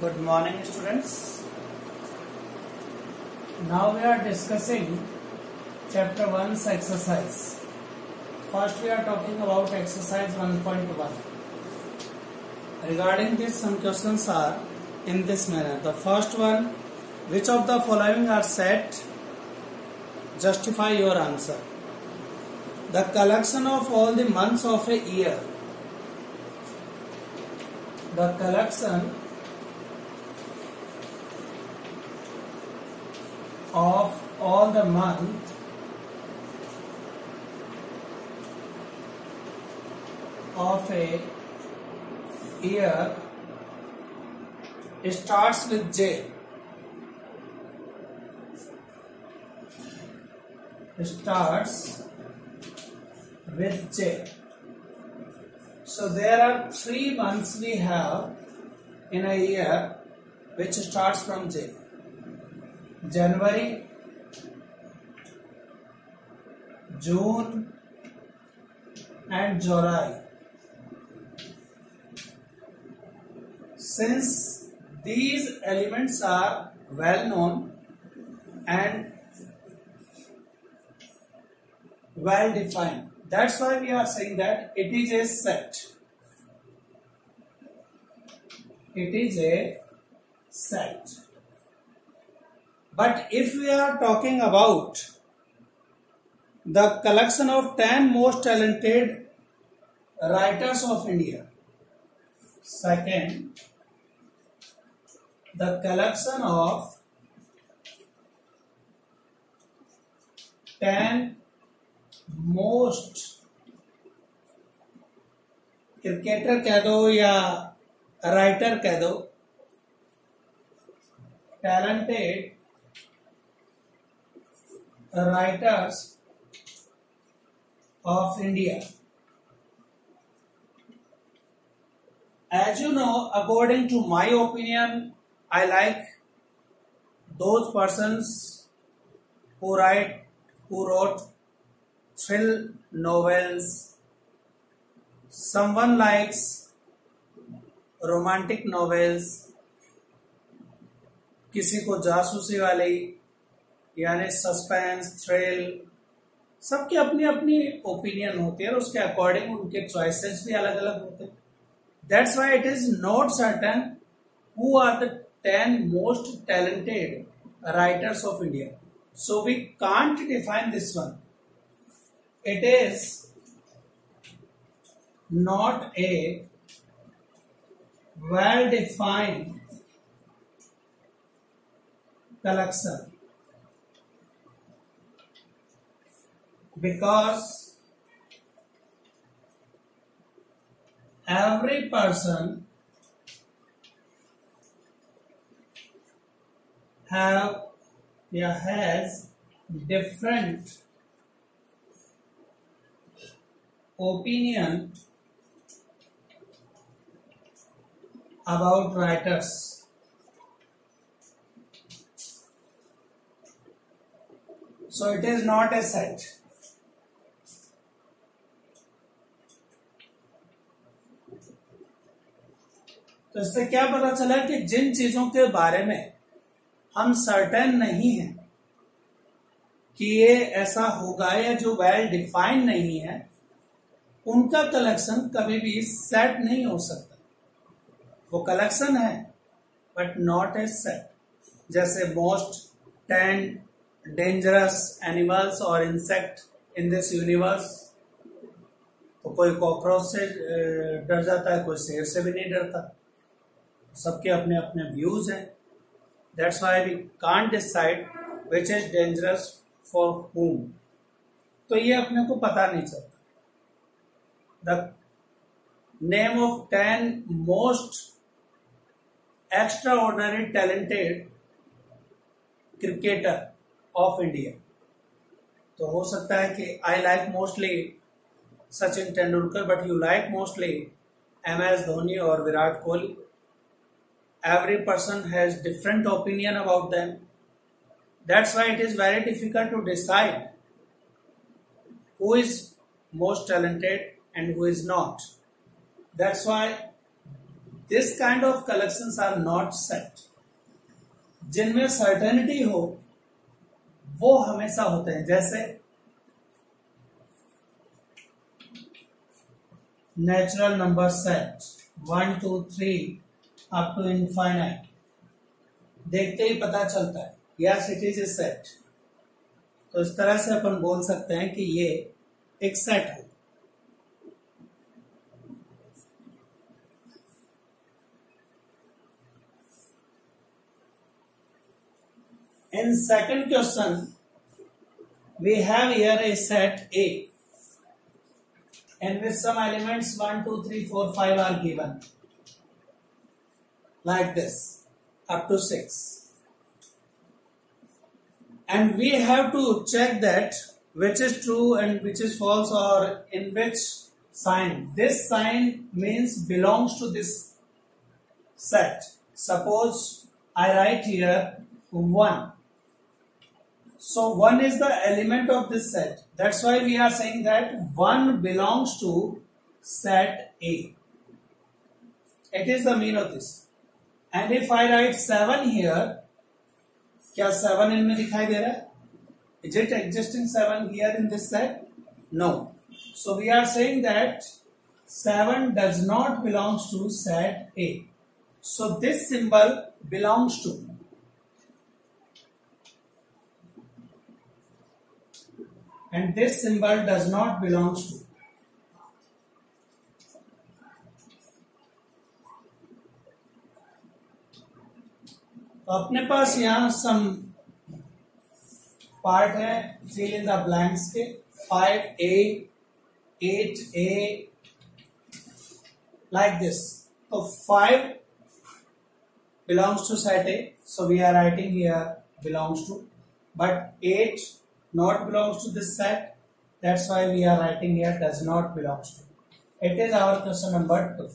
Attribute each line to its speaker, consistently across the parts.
Speaker 1: Good morning, students. Now we are discussing chapter 1's exercise. First we are talking about exercise 1.1. Regarding this, some questions are in this manner. The first one, which of the following are set? Justify your answer. The collection of all the months of a year. The collection of all the month of a year starts with J. Starts with J. So there are 3 months we have in a year which starts from J. January, June and July. Since these elements are well known and well defined, that's why we are saying that it is a set. It is a set. But if we are talking about the collection of 10 most talented writers of India, second, the collection of 10 most cricketer कह दो या writer कह दो, talented writers of India. As you know, according to my opinion, I like those persons who wrote thrill novels. Someone likes romantic novels. किसी को जासूसी वाली यानी सस्पेंस, थ्रिल, सबकी अपनी अपनी ओपिनियन होती है और उसके अकॉर्डिंग उनके चॉइसेस भी अलग अलग होते हैं. That's why it is not certain who are the 10 most talented writers of India. So we can't define this one. It is not a well-defined collection. Because every person has different opinion about writers. So it is not a set. तो इससे क्या पता चला कि जिन चीजों के बारे में हम सर्टेन नहीं हैं कि ये ऐसा होगा या जो वेल डिफाइंड नहीं है, उनका कलेक्शन कभी भी सेट नहीं हो सकता. वो कलेक्शन है बट नॉट ए सेट. जैसे मोस्ट 10 डेंजरस एनिमल्स और इंसेक्ट इन दिस यूनिवर्स. तो कोई कॉकरोच से डर जाता है, कोई शेर से भी नहीं डरता. सबके अपने अपने व्यूज हैं. That's why we can't decide which is dangerous for whom. तो ये अपने को पता नहीं चलता. The name of 10 most extraordinary talented cricketer of India. तो हो सकता है कि I like mostly Sachin Tendulkar, but you like mostly MS Dhoni और Virat Kohli. Every person has different opinion about them. That's why it is very difficult to decide who is most talented and who is not. That's why this kind of collections are not set. जिनमें certainty हो वो हमेशा होते हैं. जैसे natural number set 1 2 3 up to infinite. देखते ही पता चलता है yes it is a set. तो इस तरह से अपन बोल सकते हैं कि ये एक सेट है. In second question, we have here a set A, in which some elements 1, 2, 3, 4, 5 are given, like this, up to 6. And we have to check that which is true and which is false, or in which sign. This sign means belongs to this set. Suppose I write here 1. So 1 is the element of this set. That's why we are saying that 1 belongs to set A. It is the mean of this. And if I write 7 here, क्या 7 इनमें दिखाई दे रहा है? Is it existing 7 here in this set? No. So we are saying that 7 does not belongs to set A. So this symbol belongs to. And this symbol does not belongs to. तो अपने पास यहाँ some part है, fill in the blanks के 5A 8A like this. तो 5 belongs to set A, so we are writing here belongs to, but 8 not belongs to this set, that's why we are writing here does not belongs to. It is our question number 2.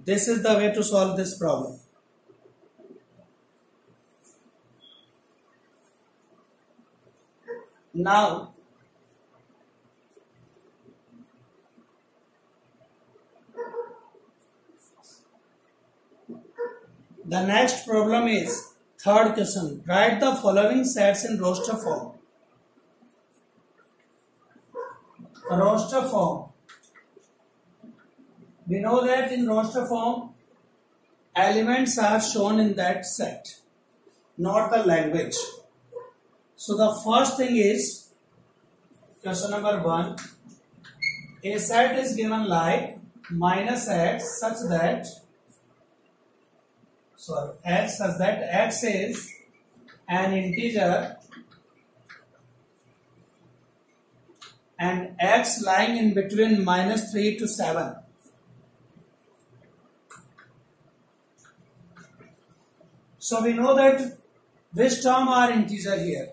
Speaker 1: This is the way to solve this problem. Now the next problem is third question. Write the following sets in roster form. Roster form. We know that in roster form, elements are shown in that set, not the language. So the first thing is, question number 1. A set is given like minus x such that x is an integer and x lying in between -3 to 7. So we know that which term are integer here.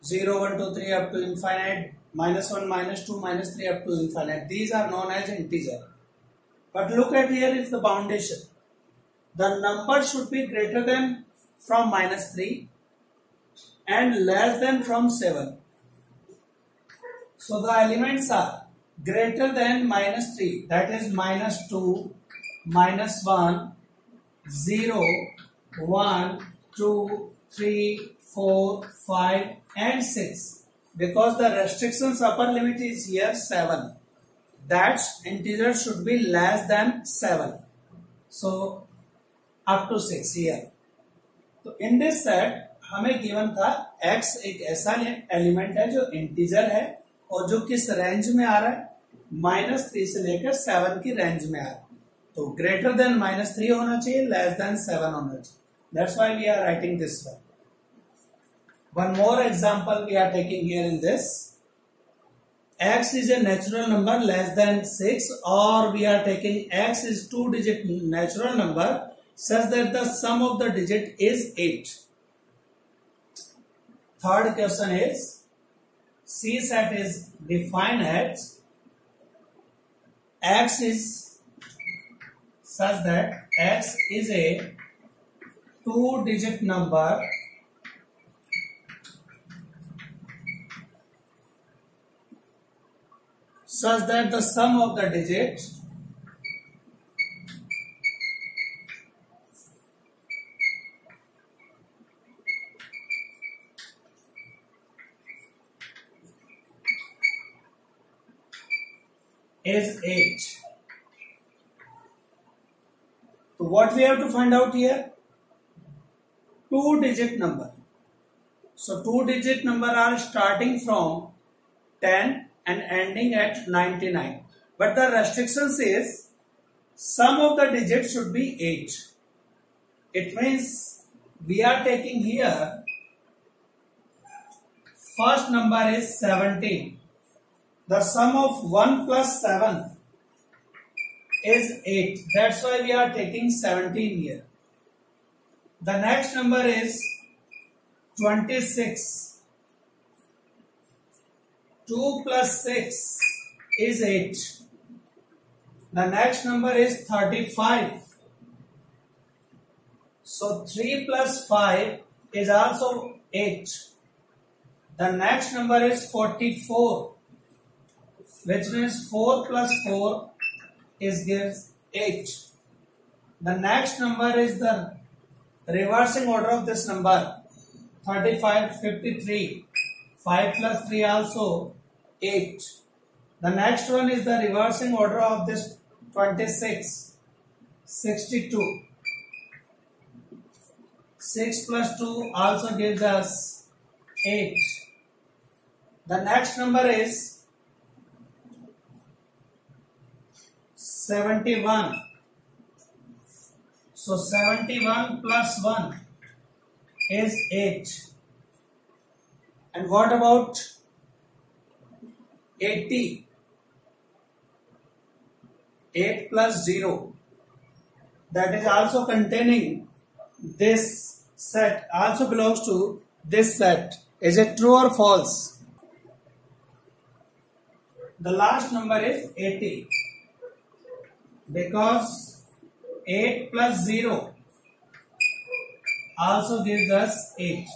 Speaker 1: 0, 1, 2, 3 up to infinite, -1, -2, -3 up to infinite. These are known as integer. But look at here is the boundation. The number should be greater than from -3 and less than from 7. So the elements are greater than -3, that is -2, -1, 0, 1, 2, 3, 4, 5 and 6. Because the restrictions upper limit is here 7. That integer should be less than 7. So up to 6 here. तो in this set हमें given था x एक ऐसा element है जो integer है और जो किस रेंज में आ रहा है, -3 से लेकर 7 की रेंज में आ रहा है. तो ग्रेटर देन -3 होना चाहिए, लेस देन 7 होना चाहिए. That's why we are writing this one. One more example we are taking here in this. X is a natural number less than 6, or we are taking x is 2-digit natural number such that the sum of the digit is 8. Third question is, C set is defined as x is such that x is a 2-digit number such that the sum of the digit is 8. So what we have to find out here? Two-digit number. So two-digit number are starting from 10 and ending at 99. But the restriction says sum of the digits should be 8. It means we are taking here first number is 17. The sum of 1 plus 7 is 8. That's why we are taking 17 here. The next number is 26. 2 plus 6 is 8. The next number is 35. So 3 plus 5 is also 8. The next number is 44, which means 4 plus 4 gives 8. The next number is the reversing order of this number, 35, 53. 5 plus 3 also 8. The next one is the reversing order of this 26, 62. 6 plus 2 also gives us 8. The next number is 71. So 71 plus 1 is 8. And what about 80? 8 plus 0. That is also containing this set, also belongs to this set. Is it true or false? The last number is 80. Because 8 plus 0 also gives us 8.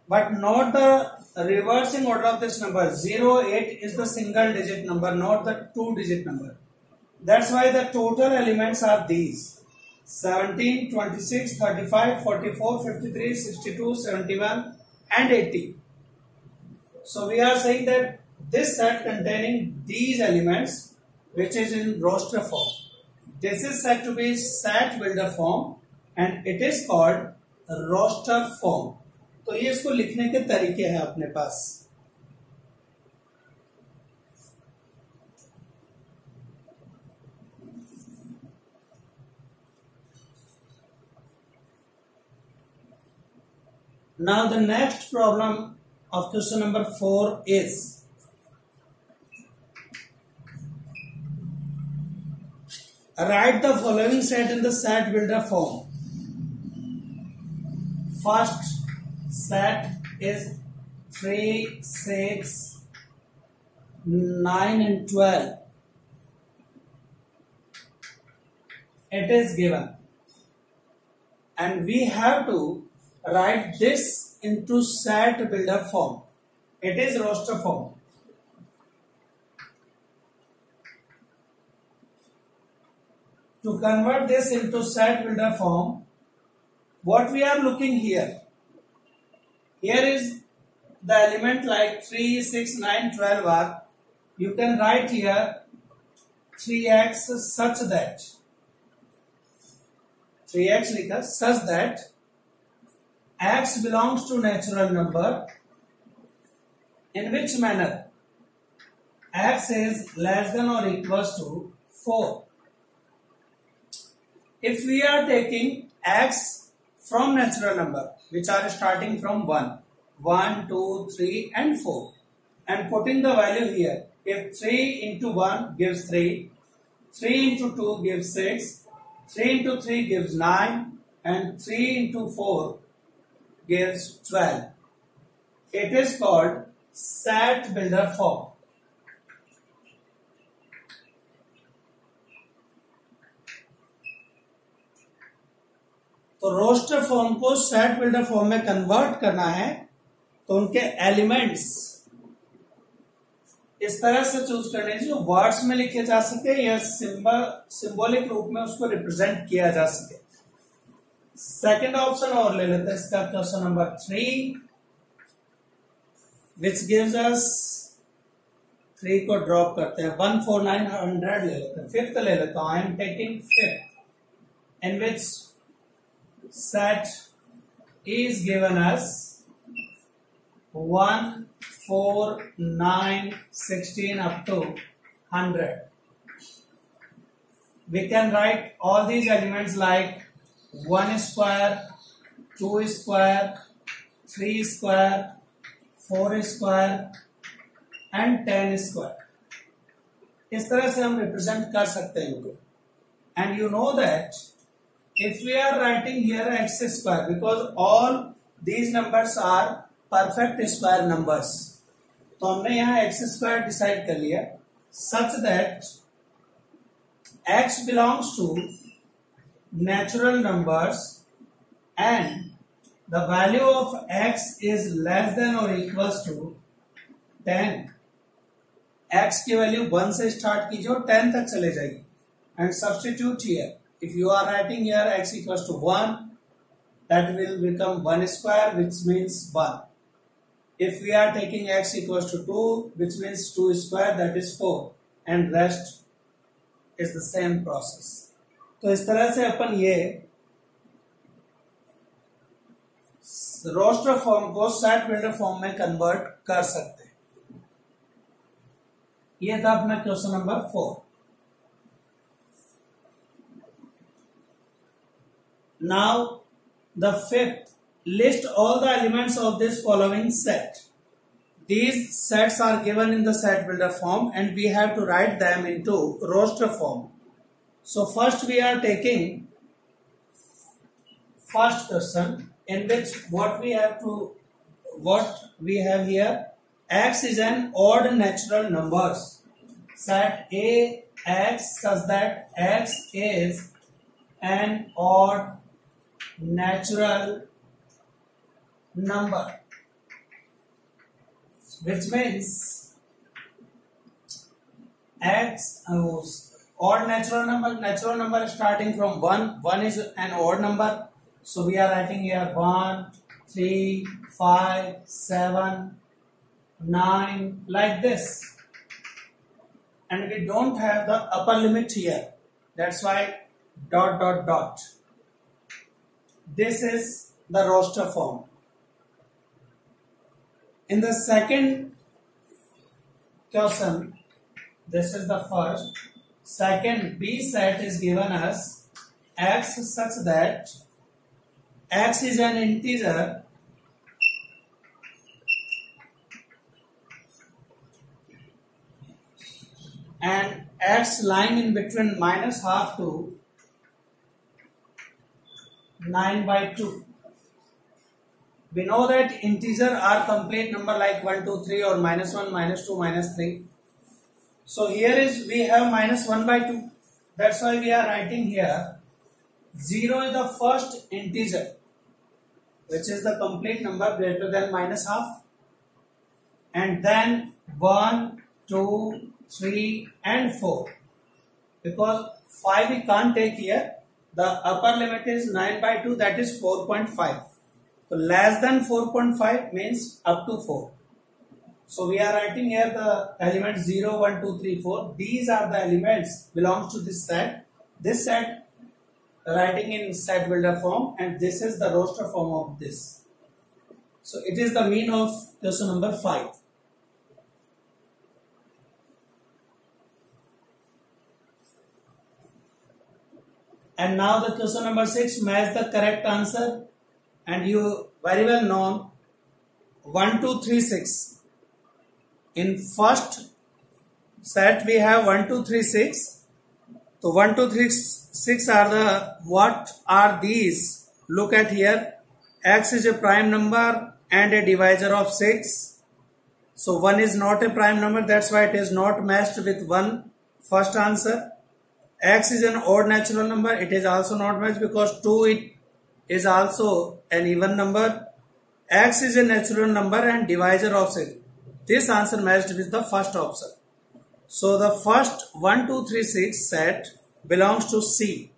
Speaker 1: But not the reversing order of this number. 0, 8 is the single digit number, not the two digit number. That's why the total elements are these: 17, 26, 35, 44, 53, 62, 71 and 80. So we are saying that this set containing these elements, which is in roster form, this is said to be set builder form and it is called roster form. तो ये इसको लिखने के तरीके हैं अपने पास. Now the next problem of question number 4 is write the following set in the set builder form. First set is 3, 6, 9 and 12. It is given and we have to write this into set builder form. It is roster form. To convert this into set builder form, what we are looking here? Here is the element like 3, 6, 9, 12 are. You can write here 3x such that 3x लिखा such that x belongs to natural number. In which manner? X is less than or equals to 4. If we are taking x from natural number, which are starting from 1, 2, 3 and 4 and putting the value here, if 3 into 1 gives 3, 3 into 2 gives 6, 3 into 3 gives 9 and 3 into 4 gives 12. It is called set builder form. तो roster form को set builder form में convert करना है तो उनके elements इस तरह से चूज करने जो वर्ड्स में लिखे जा सके या सिंबॉलिक रूप में उसको रिप्रेजेंट किया जा सके. सेकंड ऑप्शन और ले लेते हैं इसका question number 3 which gives us 3 को ड्रॉप करते हैं, 1 4 9 100 ले लेते हैं, फिफ्थ ले लेता हूं। I am taking fifth in which set is given as 1 4 9 16 up to 100. We can write all these elements like 1 square, 2 square, 3 square, 4 square and 10 square. इस तरह से हम रिप्रेजेंट कर सकते हैं इनको। And you know that if we are writing here x square, because all these numbers are perfect square numbers, तो हमने यहाँ x square डिसाइड कर लिया such that x belongs to natural numbers and the value of x is less than or equals to 10. x की value 1 से start कीजिए और 10 तक चले जाएगी and substitute here. If you are writing here x equals to 1, that will become 1 square, which means 1. If we are taking x equals to 2, which means 2 square, that is 4, and rest is the same process. तो इस तरह से अपन ये roster form को set builder form में convert कर सकते हैं। ये था अपना question number 4। Now the fifth, list all the elements of this following set. These sets are given in the set builder form and we have to write them into roster form. So first we are taking first question in which what we have here, x is an odd natural numbers. Set A x such that x is an odd natural number, which means x odd natural number starting from 1 is an odd number, so we are writing here 1 3 5 7 9 like this, and we don't have the upper limit here, that's why dot dot dot. This is the roster form. In the second question, this is the first. Second, B set is given as x such that x is an integer and x lying in between -half to 9/2. We know that integer are complete number like 1 2 3 or -1 -2 -3. So here is we have -1/2. That's why we are writing here 0 is the first integer, which is the complete number greater than -half, and then 1 2 3 and 4. Because 5 we can't take here. The upper limit is 9/2, that is 4.5. So less than 4.5 means up to 4. So we are writing here the elements 0, 1, 2, 3, 4. These are the elements belongs to this set. This set writing in set builder form, and this is the roster form of this. So it is the mean of question number 5. And now the question number 6, match the correct answer, and you very well know 1 2 3 6. In first set we have 1 2 3 6. So 1 2 3 6 are the, what are these? Look at here, x is a prime number and a divisor of 6. So 1 is not a prime number, that's why it is not matched with 1. First answer. X is an odd natural number, it is also not matched because 2 it is also an even number. X is a natural number and divisor of 6. This answer matched with the first option. So the first 1 2 3 6 set belongs to C,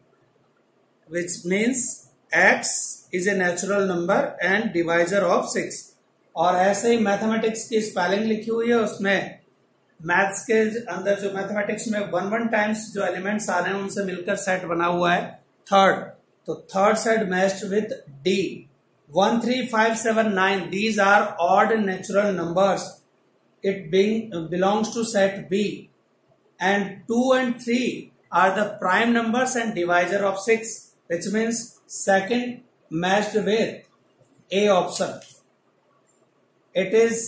Speaker 1: which means x is a natural number and divisor of 6. और ऐसे ही mathematics की spelling लिखी हुई है, उसमें maths के अंदर जो मैथमेटिक्स में 1 टाइम्स जो एलिमेंट्स आ रहे हैं उनसे मिलकर सेट बना हुआ है थर्ड, तो third set matched with D 1 3 5 7 9 these are odd natural numbers, it belongs to set B and 2 and 3 are the prime numbers and divisor of 6, which means second matched with A option. It is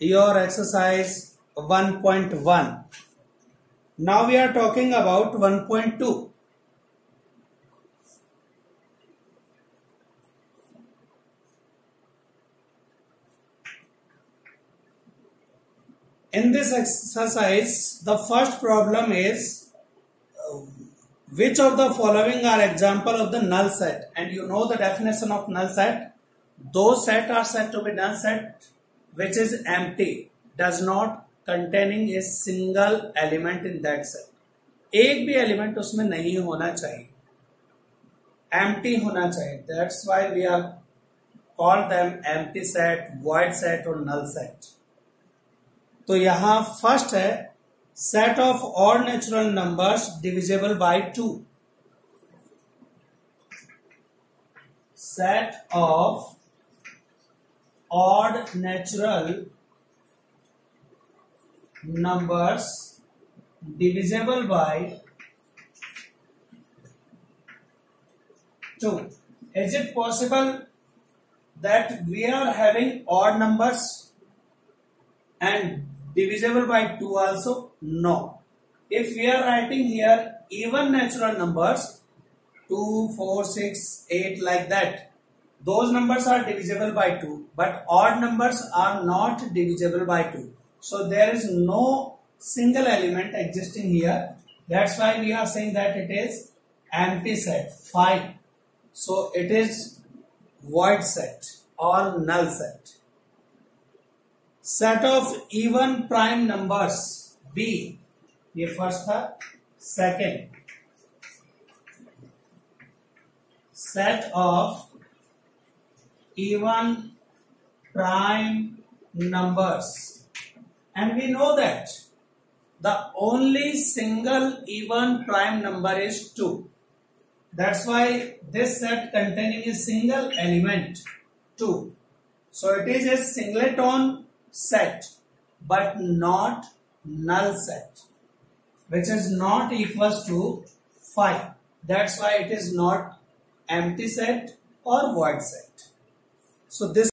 Speaker 1: your exercise 1.1. Now we are talking about 1.2. In this exercise, the first problem is which of the following are example of the null set, and you know the definition of null set. Those set are said to be null set which is empty, does not containing a single element in that set. एक भी element उसमें नहीं होना चाहिए, empty होना चाहिए. That's why we are called them empty set, void set और null set. तो यहां फर्स्ट है set of odd natural numbers divisible by 2. Set of odd natural numbers divisible by 2. Is it possible that we are having odd numbers and divisible by 2 also? No. If we are writing here even natural numbers 2, 4, 6, 8 like that, those numbers are divisible by 2, but odd numbers are not divisible by 2. So there is no single element existing here. That's why we are saying that it is empty set. Fine. So it is void set or null set. Set of even prime numbers B, ये first था. Second, set of even prime numbers, and we know that the only single even prime number is 2. That's why this set containing a single element 2. So it is a singleton set but not null set, which is not equals to 5. That's why it is not empty set or void set. So this